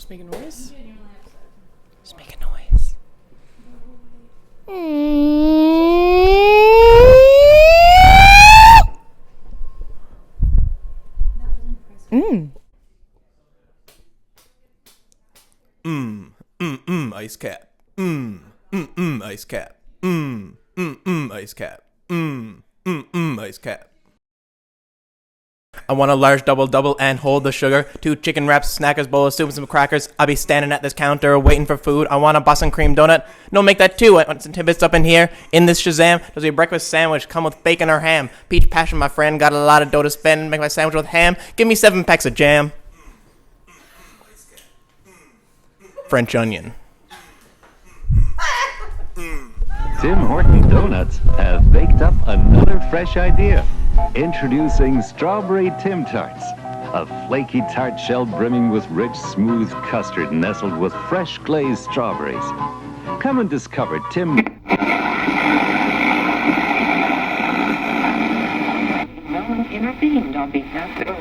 Just make a noise. Just make a noise. Ice cap. Ice cap. Ice cap. Ice cap. I want a large double and hold the sugar. 2 chicken wraps, Snackers, bowl of soup, and some crackers. I'll be standing at this counter waiting for food. I want a Boston cream donut. No, make that 2. I want some tidbits up in here. In this Shazam, does your breakfast sandwich come with bacon or ham? Peach passion, my friend. Got a lot of dough to spend. Make my sandwich with ham. Give me 7 packs of jam. French onion. Tim Horton Donuts have baked up another fresh idea. Introducing Strawberry Tim Tarts, a flaky tart shell brimming with rich, smooth custard nestled with fresh glazed strawberries. Come and discover Tim... No one intervened on behalf of...